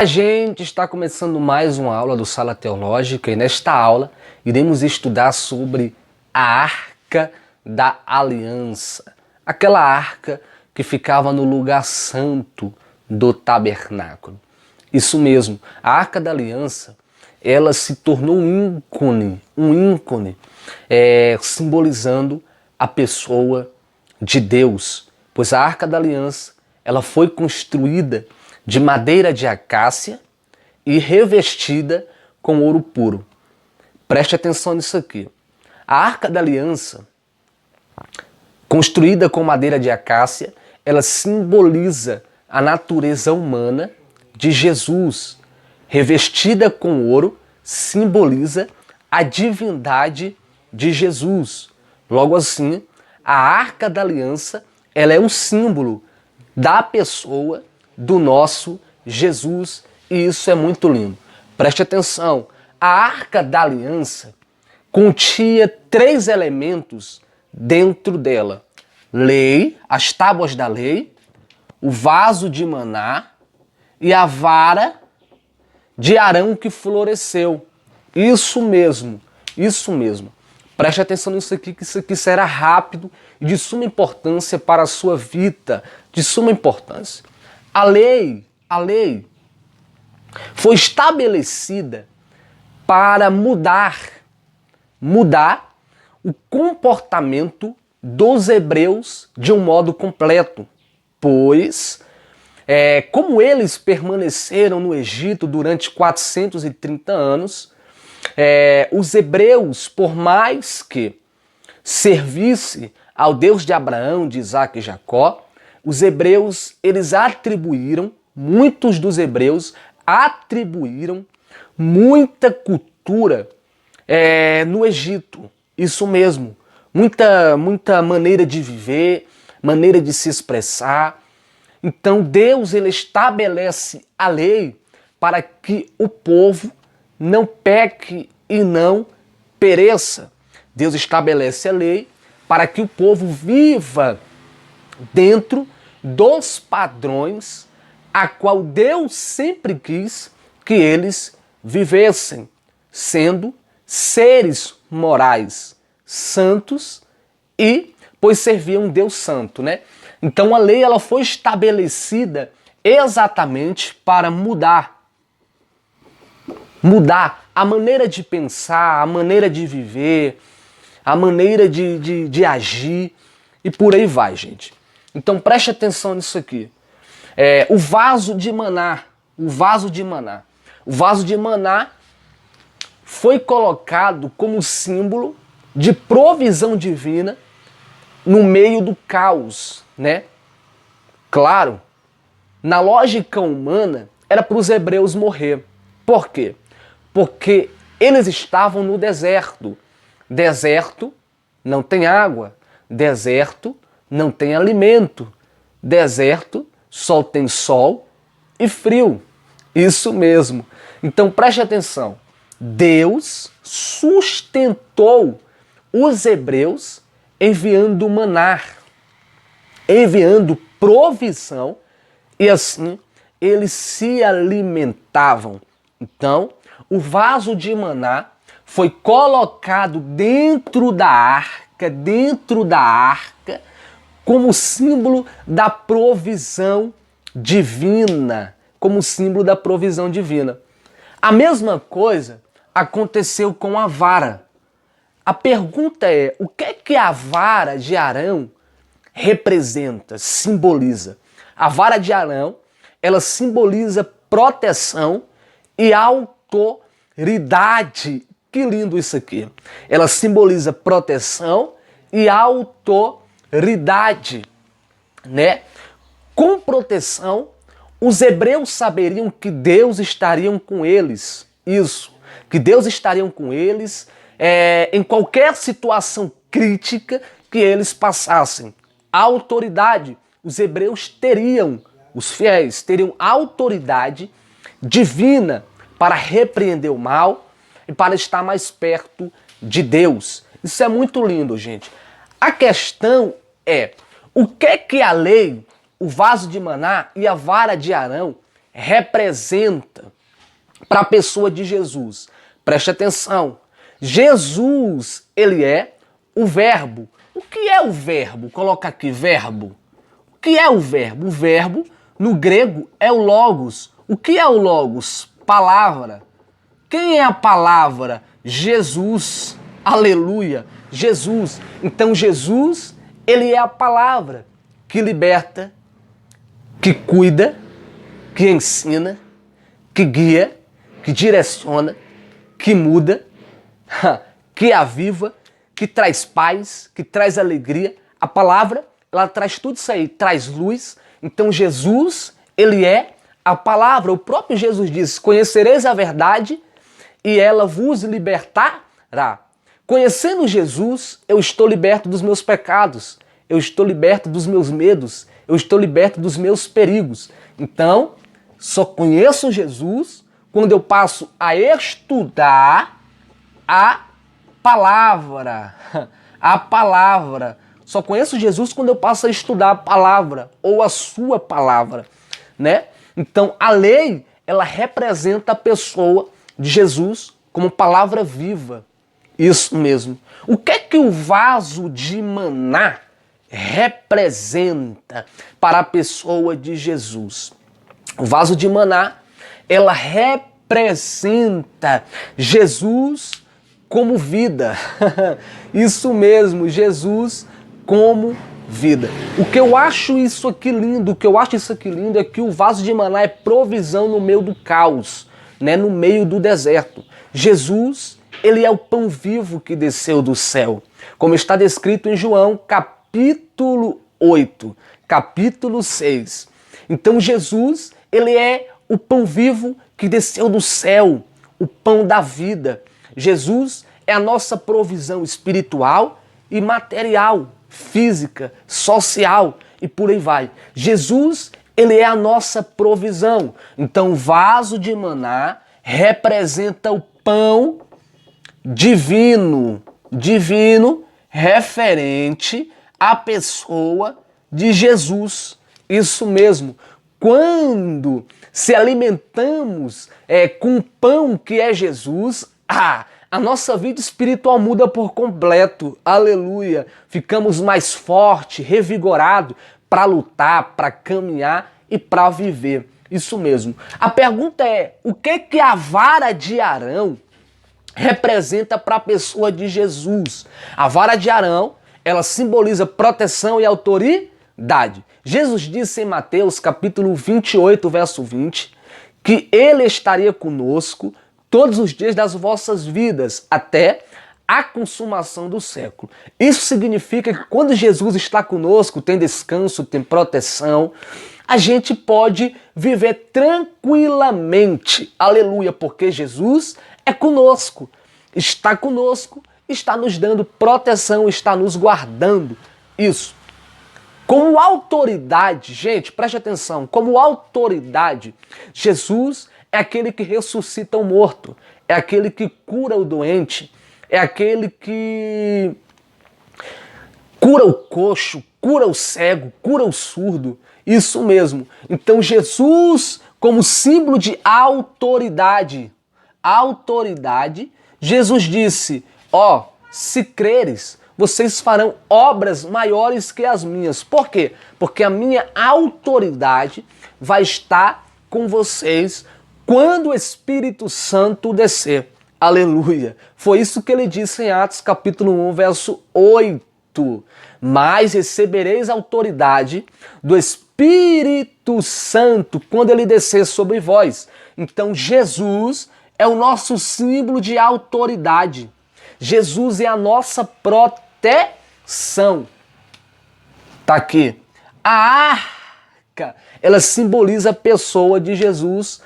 A gente está começando mais uma aula do Sala Teológica e nesta aula iremos estudar sobre a Arca da Aliança. Aquela arca que ficava no lugar santo do tabernáculo. Isso mesmo, a Arca da Aliança, ela se tornou um ícone, simbolizando a pessoa de Deus. Pois a Arca da Aliança, ela foi construída de madeira de acácia e revestida com ouro puro. Preste atenção nisso aqui. A Arca da Aliança, construída com madeira de acácia, ela simboliza a natureza humana de Jesus. Revestida com ouro, simboliza a divindade de Jesus. Logo assim, a Arca da Aliança, ela é um símbolo da pessoa do nosso Jesus, e isso é muito lindo. Preste atenção, a Arca da Aliança continha 3 elementos dentro dela: lei, as tábuas da lei, o vaso de maná e a vara de Arão que floresceu. Isso mesmo, isso mesmo. Preste atenção nisso aqui, que isso aqui será rápido e de suma importância para a sua vida, de suma importância. A lei foi estabelecida para mudar o comportamento dos hebreus de um modo completo, pois como eles permaneceram no Egito durante 430 anos, os hebreus, por mais que servisse ao Deus de Abraão, de Isaac e Jacó, os hebreus, muitos dos hebreus atribuíram muita cultura no Egito. Isso mesmo, muita maneira de viver, maneira de se expressar. Então Deus, ele estabelece a lei para que o povo não peque e não pereça. Deus estabelece a lei para que o povo viva dentro dos padrões a qual Deus sempre quis que eles vivessem, sendo seres morais, santos, e pois serviam um Deus santo, né? Então a lei, ela foi estabelecida exatamente para mudar a maneira de pensar, a maneira de viver, a maneira de agir, e por aí vai, gente. Então preste atenção nisso aqui. O vaso de maná foi colocado como símbolo de provisão divina no meio do caos, né? Claro, na lógica humana, era para os hebreus morrer. Por quê? Porque eles estavam no deserto. Deserto não tem água. Deserto não tem alimento. Deserto só tem sol e frio. Isso mesmo. Então preste atenção. Deus sustentou os hebreus enviando maná, enviando provisão, e assim eles se alimentavam. Então, o vaso de maná foi colocado dentro da arca, como símbolo da provisão divina, A mesma coisa aconteceu com a vara. A pergunta é, o que é que a vara de Arão representa, simboliza? A vara de Arão, ela simboliza proteção e autoridade. Que lindo isso aqui. Ela simboliza proteção e autoridade, né? Com proteção, os hebreus saberiam que Deus estaria com eles. Isso, que Deus estaria com eles em qualquer situação crítica que eles passassem. A autoridade, os hebreus teriam, os fiéis teriam autoridade divina para repreender o mal e para estar mais perto de Deus. Isso é muito lindo, gente. A questão é, o que a lei, o vaso de maná e a vara de Arão representa para a pessoa de Jesus? Preste atenção. Jesus, ele é o verbo. O que é o verbo? Coloca aqui, verbo. O que é o verbo? O verbo, no grego, é o logos. O que é o logos? Palavra. Quem é a palavra? Jesus. Aleluia. Jesus. Então Jesus, ele é a palavra que liberta, que cuida, que ensina, que guia, que direciona, que muda, que aviva, que traz paz, que traz alegria. A palavra, ela traz tudo isso aí, traz luz. Então Jesus, ele é a palavra. O próprio Jesus diz: conhecereis a verdade e ela vos libertará. Conhecendo Jesus, eu estou liberto dos meus pecados, eu estou liberto dos meus medos, eu estou liberto dos meus perigos. Então, só conheço Jesus quando eu passo a estudar a palavra. A palavra. Só conheço Jesus quando eu passo a estudar a palavra ou a sua palavra, né? Então, a lei, ela representa a pessoa de Jesus como palavra viva. Isso mesmo. O que é que o vaso de maná representa para a pessoa de Jesus? O vaso de maná, ela representa Jesus como vida. Isso mesmo, Jesus como vida. O que eu acho isso aqui lindo, é que o vaso de maná é provisão no meio do caos, né? No meio do deserto. Jesus, ele é o pão vivo que desceu do céu, como está descrito em João, capítulo 8, capítulo 6. Então Jesus, ele é o pão vivo que desceu do céu, o pão da vida. Jesus é a nossa provisão espiritual e material, física, social e por aí vai. Jesus, ele é a nossa provisão. Então o vaso de maná representa o pão divino, referente à pessoa de Jesus. Isso mesmo. Quando se alimentamos com o pão que é Jesus, a nossa vida espiritual muda por completo. Aleluia. Ficamos mais fortes, revigorados para lutar, para caminhar e para viver. Isso mesmo. A pergunta é, o que a vara de Arão representa para a pessoa de Jesus? A vara de Arão, ela simboliza proteção e autoridade. Jesus disse em Mateus capítulo 28, verso 20, que ele estaria conosco todos os dias das vossas vidas, até a consumação do século. Isso significa que quando Jesus está conosco, tem descanso, tem proteção, a gente pode viver tranquilamente. Aleluia, porque Jesus é conosco, está nos dando proteção, está nos guardando. Isso. Como autoridade, gente, preste atenção, como autoridade, Jesus é aquele que ressuscita o morto, é aquele que cura o doente, é aquele que cura o coxo, cura o cego, cura o surdo. Isso mesmo. Então Jesus, como símbolo de autoridade, Jesus disse, se creres, vocês farão obras maiores que as minhas. Por quê? Porque a minha autoridade vai estar com vocês quando o Espírito Santo descer. Aleluia. Foi isso que ele disse em Atos capítulo 1, verso 8. Mas recebereis autoridade do Espírito Santo quando ele descer sobre vós. Então Jesus é o nosso símbolo de autoridade. Jesus é a nossa proteção. Tá aqui. A arca, ela simboliza a pessoa de Jesus.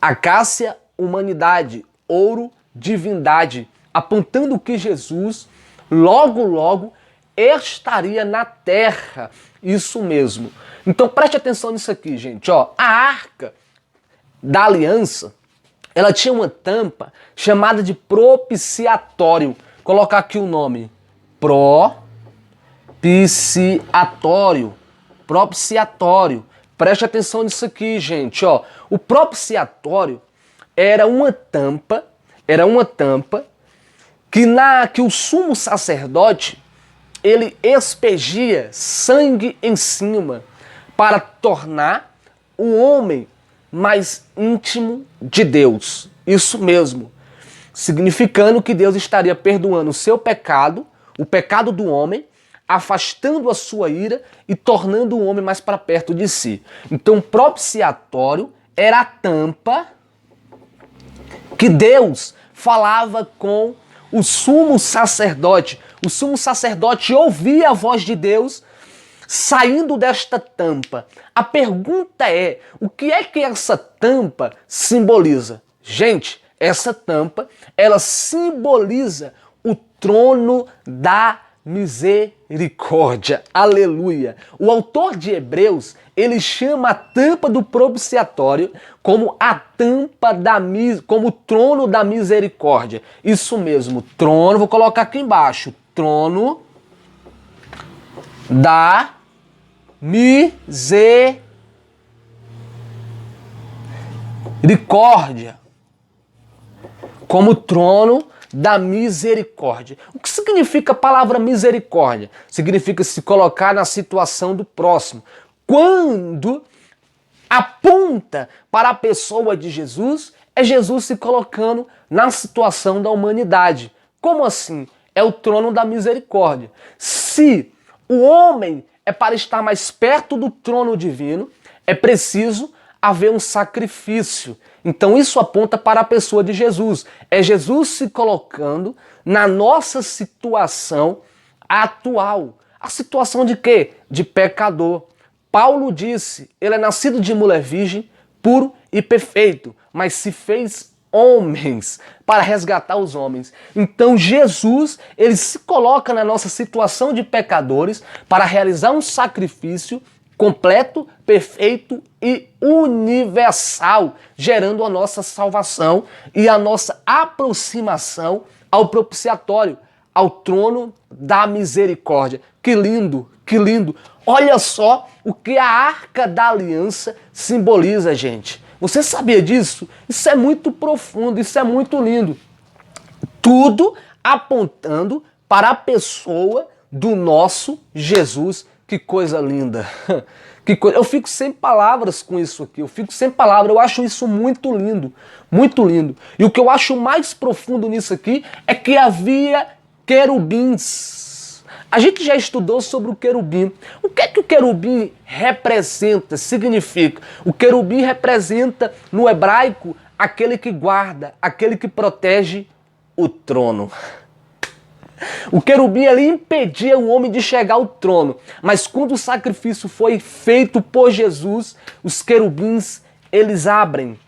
Acácia, humanidade. Ouro, divindade. Apontando que Jesus, logo, estaria na terra. Isso mesmo. Então preste atenção nisso aqui, gente. A arca da aliança, ela tinha uma tampa chamada de propiciatório. Colocar aqui o nome. Propiciatório. Preste atenção nisso aqui, gente. Ó, o propiciatório era uma tampa que o sumo sacerdote ele expegia sangue em cima para tornar o homem mais íntimo de Deus. Isso mesmo. Significando que Deus estaria perdoando o seu pecado, o pecado do homem, afastando a sua ira e tornando o homem mais para perto de si. Então, o propiciatório era a tampa que Deus falava com o sumo sacerdote. O sumo sacerdote ouvia a voz de Deus saindo desta tampa. A pergunta é, o que é que essa tampa simboliza? Gente, essa tampa, ela simboliza o trono da misericórdia. Aleluia! O autor de Hebreus, ele chama a tampa do propiciatório como a tampa como o trono da misericórdia. Isso mesmo, trono, vou colocar aqui embaixo, trono da misericórdia. Como trono da misericórdia. O que significa a palavra misericórdia? Significa se colocar na situação do próximo. Quando aponta para a pessoa de Jesus, é Jesus se colocando na situação da humanidade. Como assim? É o trono da misericórdia. Se o homem é para estar mais perto do trono divino, é preciso haver um sacrifício. Então isso aponta para a pessoa de Jesus. É Jesus se colocando na nossa situação atual. A situação de quê? De pecador. Paulo disse, ele é nascido de mulher virgem, puro e perfeito, mas se fez homens para resgatar os homens. Então Jesus, ele se coloca na nossa situação de pecadores para realizar um sacrifício completo, perfeito e universal, gerando a nossa salvação e a nossa aproximação ao propiciatório, ao trono da misericórdia. Que lindo, que lindo. Olha só o que a Arca da Aliança simboliza, gente. Você sabia disso? Isso é muito profundo, isso é muito lindo. Tudo apontando para a pessoa do nosso Jesus. Que coisa linda. Que coisa. Eu fico sem palavras com isso aqui. Eu fico sem palavras. Eu acho isso muito lindo. Muito lindo. E o que eu acho mais profundo nisso aqui é que havia querubins. A gente já estudou sobre o querubim. O que é que o querubim representa, significa? O querubim representa, no hebraico, aquele que guarda, aquele que protege o trono. O querubim ali impedia o homem de chegar ao trono, mas quando o sacrifício foi feito por Jesus, os querubins, eles abrem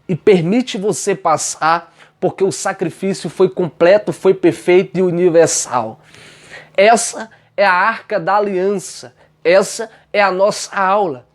e permite você passar, porque o sacrifício foi completo, foi perfeito e universal. Essa é a Arca da Aliança, essa é a nossa aula.